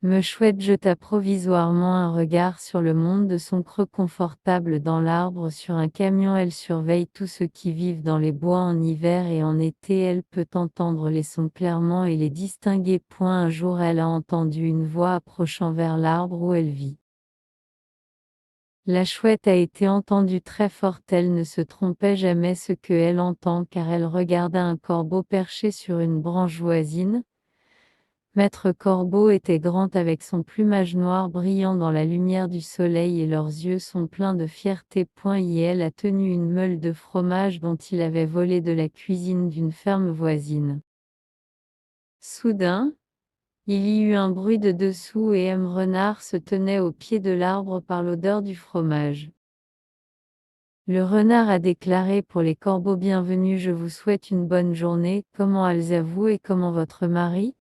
Me Chouette jeta provisoirement un regard sur le monde de son creux confortable dans l'arbre sur un camion. Elle surveille tous ceux qui vivent dans les bois en hiver et en été. Elle peut entendre les sons clairement et les distinguer. Un jour elle a entendu une voix approchant vers l'arbre où elle vit. La chouette a été entendue très forte. Elle ne se trompait jamais ce que elle entend car elle regarda un corbeau perché sur une branche voisine. Maître Corbeau était grand avec son plumage noir brillant dans la lumière du soleil et leurs yeux sont pleins de fierté. Elle a tenu une meule de fromage dont il avait volé de la cuisine d'une ferme voisine. Soudain, il y eut un bruit de dessous et M. Renard se tenait au pied de l'arbre par l'odeur du fromage. Le renard a déclaré pour les corbeaux: bienvenue, je vous souhaite une bonne journée. Comment allez-vous et comment votre mari?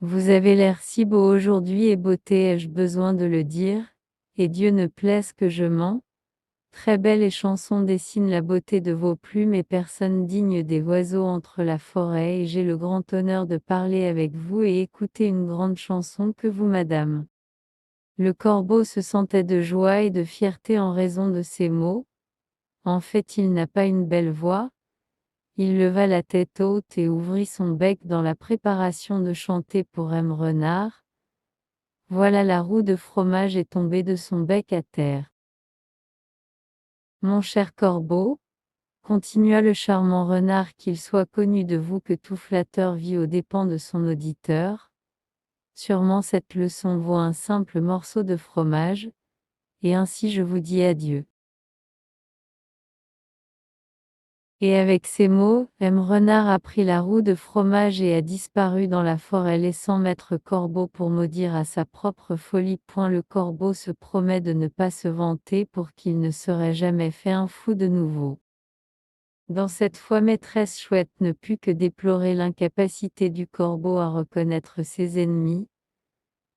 Vous avez l'air si beau aujourd'hui et beauté, ai-je besoin de le dire? Et Dieu ne plaise que je mens. Très belle et chanson dessine la beauté de vos plumes et personne digne des oiseaux entre la forêt et j'ai le grand honneur de parler avec vous et écouter une grande chanson que vous madame. Le corbeau se sentait de joie et de fierté en raison de ces mots. En fait il n'a pas une belle voix. Il leva la tête haute et ouvrit son bec dans la préparation de chanter pour M. Renard. Voilà la roue de fromage est tombée de son bec à terre. Mon cher corbeau, continua le charmant renard, qu'il soit connu de vous que tout flatteur vit aux dépens de son auditeur. Sûrement cette leçon vaut un simple morceau de fromage, et ainsi je vous dis adieu. Et avec ces mots, M. Renard a pris la roue de fromage et a disparu dans la forêt laissant Maître Corbeau pour maudire à sa propre folie. Le corbeau se promet de ne pas se vanter pour qu'il ne serait jamais fait un fou de nouveau. Dans cette fois maîtresse Chouette ne put que déplorer l'incapacité du corbeau à reconnaître ses ennemis.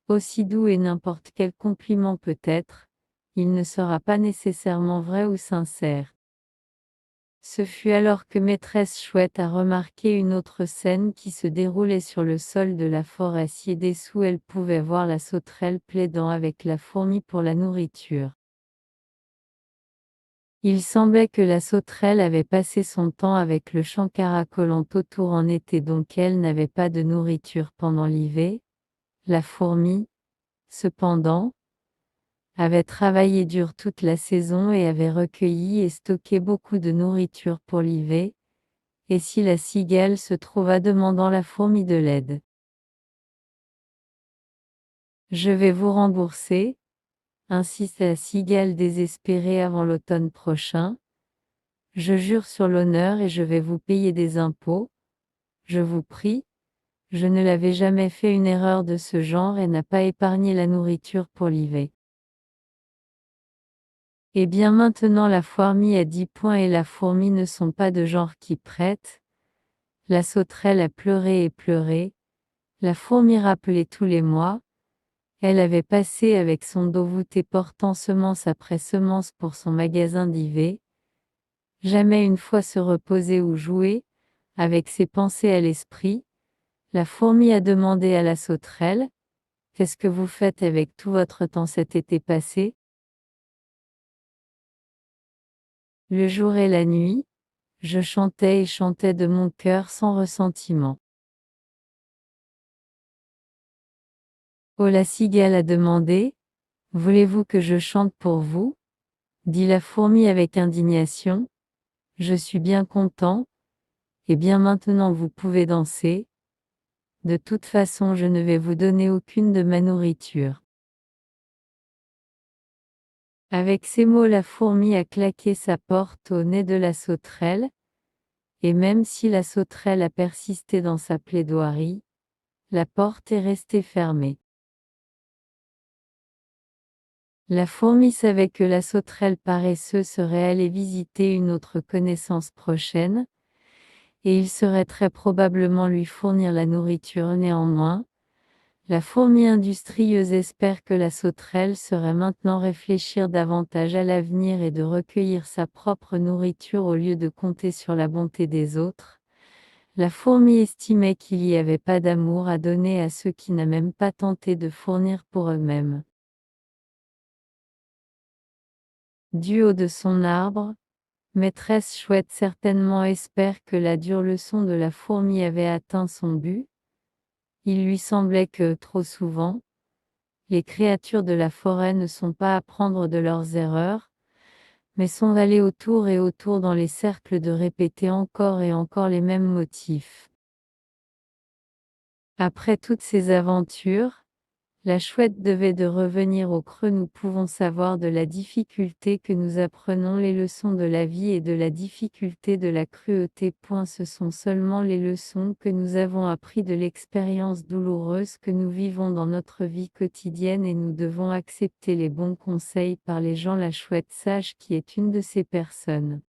Aussi doux et n'importe quel compliment peut être, il ne sera pas nécessairement vrai ou sincère. Ce fut alors que maîtresse Chouette a remarqué une autre scène qui se déroulait sur le sol de la forêt. Ci-dessous elle pouvait voir la sauterelle plaidant avec la fourmi pour la nourriture. Il semblait que la sauterelle avait passé son temps avec le chant caracolant autour en été, donc elle n'avait pas de nourriture pendant l'hiver. La fourmi, cependant, avait travaillé dur toute la saison et avait recueilli et stocké beaucoup de nourriture pour l'hiver. Et si la cigale se trouva demandant la fourmi de l'aide? Je vais vous rembourser, insiste la cigale désespérée avant l'automne prochain. Je jure sur l'honneur et je vais vous payer des impôts. Je vous prie, je ne l'avais jamais fait une erreur de ce genre et n'a pas épargné la nourriture pour l'hiver. Eh bien maintenant la fourmi a 10 points et la fourmi ne sont pas de genre qui prête. La sauterelle a pleuré et pleuré. La fourmi rappelait tous les mois. Elle avait passé avec son dos voûté portant semence après semence pour son magasin d'hiver. Jamais une fois se reposer ou jouer, avec ses pensées à l'esprit. La fourmi a demandé à la sauterelle: qu'est-ce que vous faites avec tout votre temps cet été passé? Le jour et la nuit, je chantais et chantais de mon cœur sans ressentiment. Oh, la cigale a demandé: voulez-vous que je chante pour vous? Dit la fourmi avec indignation. Je suis bien content. Eh bien maintenant vous pouvez danser. De toute façon je ne vais vous donner aucune de ma nourriture. Avec ces mots la fourmi a claqué sa porte au nez de la sauterelle, et même si la sauterelle a persisté dans sa plaidoirie, la porte est restée fermée. La fourmi savait que la sauterelle paresseuse serait allée visiter une autre connaissance prochaine, et il serait très probablement lui fournir la nourriture. Néanmoins, la fourmi industrieuse espère que la sauterelle saurait maintenant réfléchir davantage à l'avenir et de recueillir sa propre nourriture au lieu de compter sur la bonté des autres. La fourmi estimait qu'il n'y avait pas d'amour à donner à ceux qui n'a même pas tenté de fournir pour eux-mêmes. Du haut de son arbre, Maîtresse Chouette certainement espère que la dure leçon de la fourmi avait atteint son but. Il lui semblait que, trop souvent, les créatures de la forêt ne sont pas à apprendre de leurs erreurs, mais sont allées autour et autour dans les cercles de répéter encore et encore les mêmes motifs. Après toutes ces aventures, la chouette devait de revenir au creux. Nous pouvons savoir de la difficulté que nous apprenons les leçons de la vie et de la difficulté de la cruauté. Ce sont seulement les leçons que nous avons appris de l'expérience douloureuse que nous vivons dans notre vie quotidienne et nous devons accepter les bons conseils par les gens. La chouette sage qui est une de ces personnes.